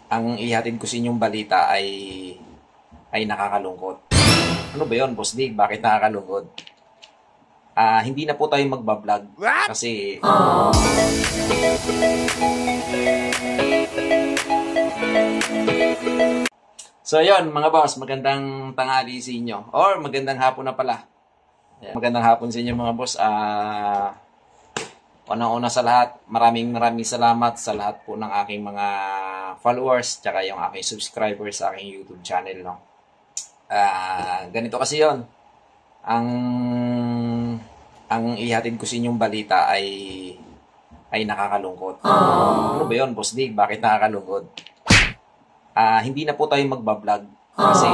Ang ihatid ko sa inyong balita ay nakakalungkot. Ano ba 'yon, Boss Dig? Bakit nakakalungkot? Hindi na po tayo magba-vlog kasi So yon mga boss, magandang tanghali sa inyo or magandang hapon na pala. Ayan, magandang hapon sa inyo mga boss. Unang-una sa lahat, maraming salamat sa lahat po ng aking mga followers tsaka yung aking subscribers sa aking YouTube channel, no. Ganito kasi 'yon. Ang ang ihatid ko sa inyong balita ay nakakalungkot. Ano ba 'yon, Boss Dig? Bakit nakakalungkot? Hindi na po tayo magba-vlog kasi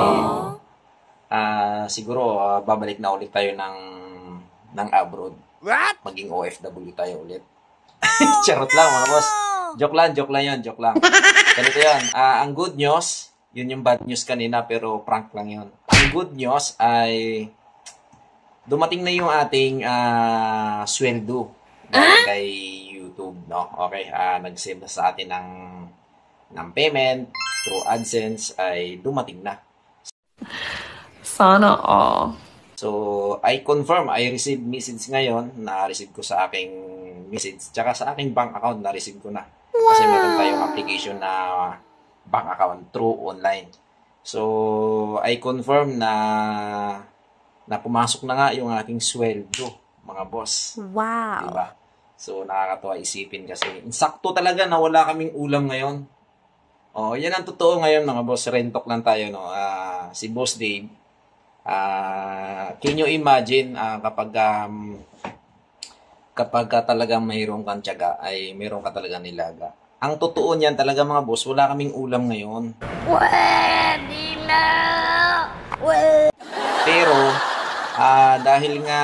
siguro babalik na ulit tayo ng abroad. What? Maging OFW tayo ulit. Charot lang mga boss. Joke lang yun, joke lang. Ganito yan. Ang good news, yun yung bad news kanina pero prank lang yun. Ang good news ay dumating na yung ating sweldo kay YouTube, no? Okay, nag-send na sa atin ng payment through AdSense ay dumating na. Sana all. So, I confirm, I received message ngayon, na-receive ko sa aking message, tsaka sa aking bank account, na-receive ko na. Kasi meron tayong application na bank account through online. So, I confirm na pumasok na nga yung aking sweldo, mga boss. Wow. Diba? So, nakakatawa isipin kasi, insakto talaga na wala kaming ulam ngayon. Oh, yan ang totoo ngayon, mga boss. Rentok lang tayo, no? Si Boss Dave, can you imagine kapag talagang mayroong kang tiyaga ay mayroong ka talaga nilaga. Ang totoo niyan talaga mga boss, wala kaming ulam ngayon. Pwede na. Pero dahil nga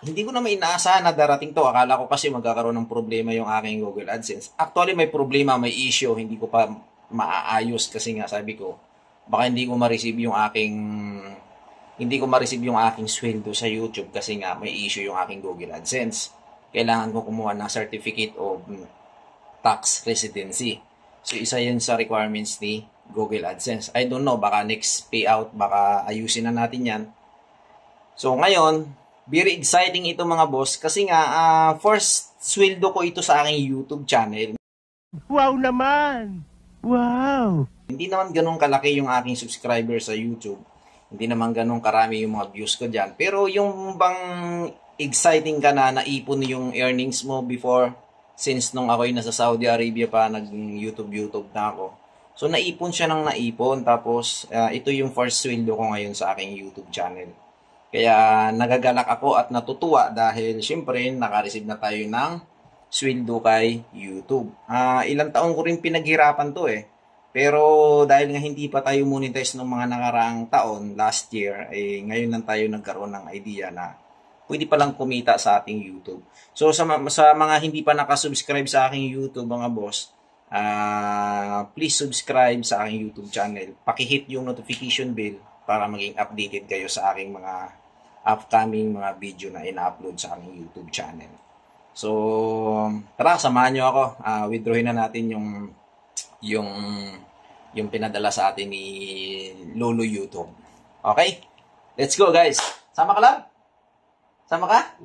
hindi ko naman inaasahan na darating to. Akala ko kasi magkakaroon ng problema yung aking Google AdSense. Actually may problema, may issue, hindi ko pa maaayos kasi nga sabi ko baka hindi ko ma-receive yung aking sweldo sa YouTube kasi nga may issue yung aking Google AdSense. Kailangan ko kumuha ng certificate of tax residency. So isa yun sa requirements ni Google AdSense. I don't know, baka next payout, baka ayusin na natin yan. So ngayon, very exciting ito mga boss kasi nga first sweldo ko ito sa aking YouTube channel. Wow naman. Wow. Hindi naman ganun kalaki yung aking subscriber sa YouTube. Hindi naman ganun karami yung mga views ko dyan. Pero yung bang exciting ka na naipon yung earnings mo before, since nung ako'y nasa Saudi Arabia pa, nag-YouTube na ako. So naipon siya ng naipon. Tapos ito yung first sweldo ko ngayon sa aking YouTube channel. Kaya nagagalak ako at natutuwa dahil syempre naka-receive na tayo ng sweldo kay YouTube. Ilang taon ko rin pinaghirapan to eh. Pero dahil nga hindi pa tayo monetize ng mga nakaraang taon, last year, ngayon lang tayo nagkaroon ng idea na pwede palang kumita sa ating YouTube. So sa mga hindi pa nakasubscribe sa aking YouTube mga boss, please subscribe sa aking YouTube channel. Paki-hit yung notification bell para maging updated kayo sa aking mga upcoming mga video na ina-upload sa aking YouTube channel. So, tara, samahan nyo ako. Withdrawin na natin yung pinadala sa atin ni Lolo YouTube. Okay? Let's go, guys. Sama ka lang? Sama ka?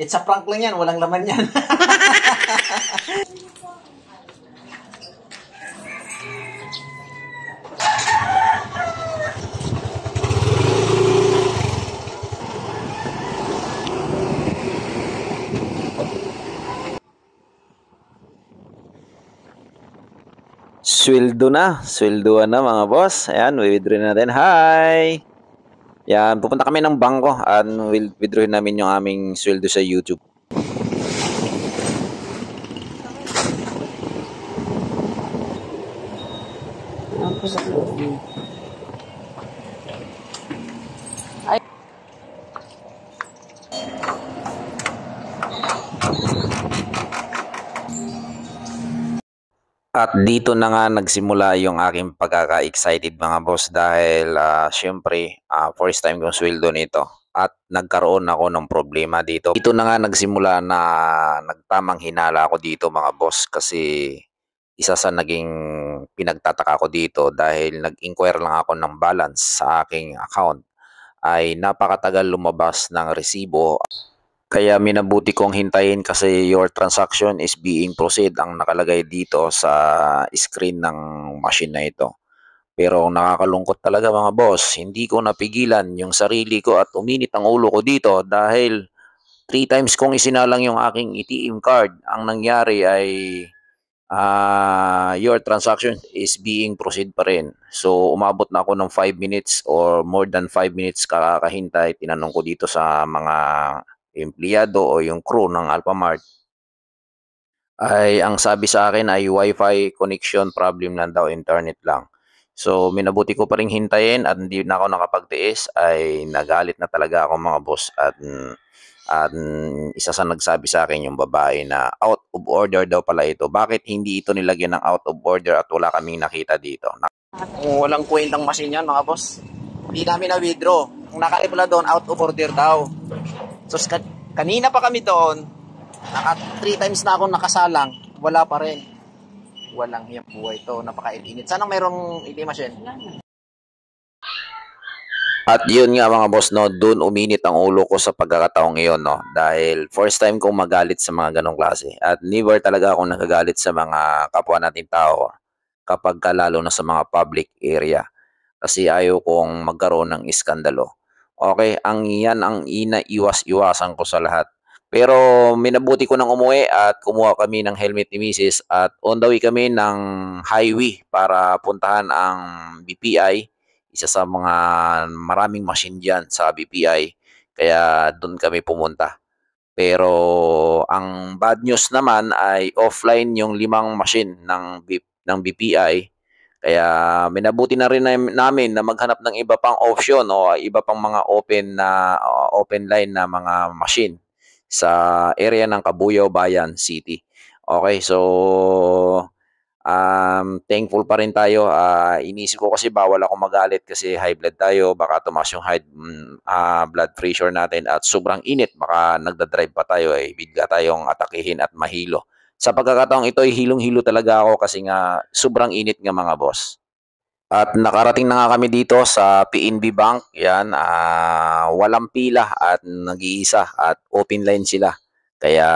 It's a prank lang yan. Walang laman yan. Sweldoan na mga boss. Ayan, withdraw natin. Hi! Yan, pupunta kami ng bangko at withdraw namin yung aming sweldo sa YouTube. At dito na nga nagsimula yung aking pagkaka-excited mga boss dahil syempre first time kong sweldo nito at nagkaroon ako ng problema dito. Dito na nga nagsimula na nagtamang hinala ako dito mga boss kasi isa sa naging pinagtataka ko dito dahil nag-inquire lang ako ng balance sa aking account ay napakatagal lumabas ng resibo. Kaya minabuti kong hintayin kasi your transaction is being proceed ang nakalagay dito sa screen ng machine na ito. Pero nakakalungkot talaga mga boss, hindi ko napigilan yung sarili ko at uminit ang ulo ko dito dahil 3 times kong isinalang yung aking ATM card. Ang nangyari ay your transaction is being proceed pa rin. So umabot na ako ng 5 minutes or more than 5 minutes kakahintay. Tinanong ko dito sa mga empleyado o yung crew ng Alphamart ay ang sabi sa akin ay wifi connection problem lang daw, internet lang. So minabuti ko pa rin hintayin at hindi na ako nakapagtiis ay nagalit na talaga ako mga boss at isa sa nagsabi sa akin yung babae na out of order daw pala ito. Bakit hindi ito nilagyan ng out of order at wala kaming nakita dito? Walang kwentang machine yan mga boss. Hindi namin na-withdraw. Ang nakalipula doon, out of order daw. So kanina pa kami doon, 3 times na akong nakasalang, wala pa rin. Walang hiyang buhay to, napaka-init. Sana mayroong ATM machine. At yun nga mga boss, no, dun uminit ang ulo ko sa pagkakataong iyon, no, dahil first time kong magalit sa mga ganong klase at never talaga akong nagagalit sa mga kapwa nating tao kapag lalo na sa mga public area kasi ayaw kong magkaroon ng iskandalo. Okay, yan ang inaiwas-iwasan ko sa lahat. Pero minabuti ko nang umuwi at kumuha kami ng helmet ni Mrs. at on the way kami ng highway para puntahan ang BPI, isa sa mga maraming machine dyan sa BPI. Kaya doon kami pumunta. Pero ang bad news naman ay offline yung 5 machine ng BPI. Kaya minabuti na rin namin na maghanap ng iba pang option o iba pang mga open line na mga machine sa area ng Cabuyao Bayan City. Okay, so thankful pa rin tayo. Inisip ko kasi bawal ako magalit kasi high blood tayo, baka tumaas yung blood pressure natin at sobrang init, baka nagdadrive pa tayo ay bigla tayong atakihin at mahilo. Sa pagkakataong ito ay hilong-hilo talaga ako kasi nga sobrang init nga mga boss. At nakarating na nga kami dito sa PNB Bank. Yan, walang pila at nag-iisa at open line sila. Kaya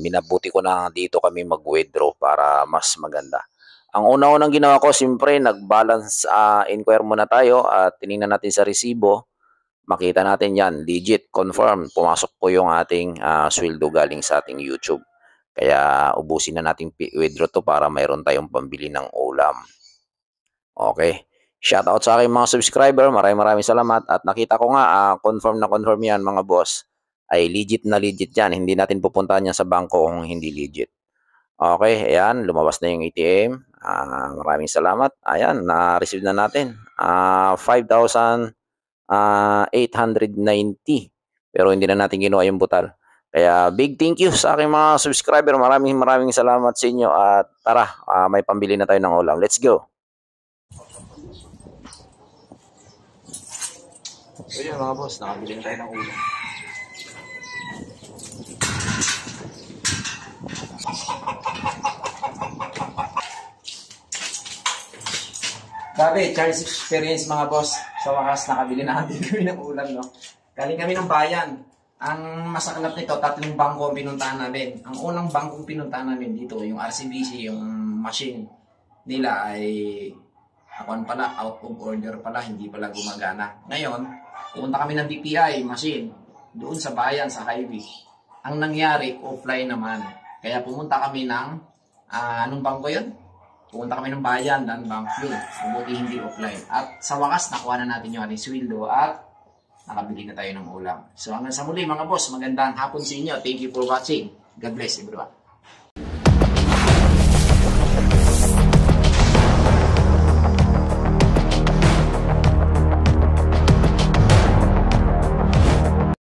minabuti ko na dito kami mag-withdraw para mas maganda. Ang una-unang ginawa ko, siyempre, nag-balance inquire muna tayo at tinignan natin sa resibo. Makita natin yan, legit, confirm. Pumasok po yung ating sweldo galing sa ating YouTube. Kaya ubusin na natin withdraw to para mayroon tayong pambili ng ulam. Okay. Shoutout sa aking mga subscriber. Maraming salamat. At nakita ko nga, confirm na confirm yan mga boss. Ay legit na legit yan. Hindi natin pupuntahan yan sa bangko kung hindi legit. Okay. Ayan. Lumabas na yung ATM. Maraming salamat. Ayan. Na-receive na natin. 5,890. Pero hindi na natin ginawa yung butal. Kaya big thank you sa aking mga subscriber. Maraming salamat sa inyo. At tara, may pambili na tayo ng ulam. Let's go. So yun mga boss, nakabili tayo ng ulam. Grabe, Charles experience mga boss. Sa wakas, nakabili na natin kami ng ulam, no? Galing kami ng bayan. Ang masaklap nito, 3 bangko ang pinuntahan namin. Ang unang bangkong pinuntahan namin dito, yung RCBC, yung machine nila ay out of order pala, hindi pala gumagana. Ngayon, pumunta kami ng BPI machine doon sa bayan, sa highway. Ang nangyari, offline naman. Kaya pumunta kami ng, anong bangko yun? Pumunta kami ng bayan, Dan Bank yun. Mabuti hindi offline. At sa wakas, nakuha na natin yung ating sweldo at nakabili na tayo ng ulam. So hanggang sa muli mga boss, magandang hapon sa inyo. Thank you for watching. God bless everyone.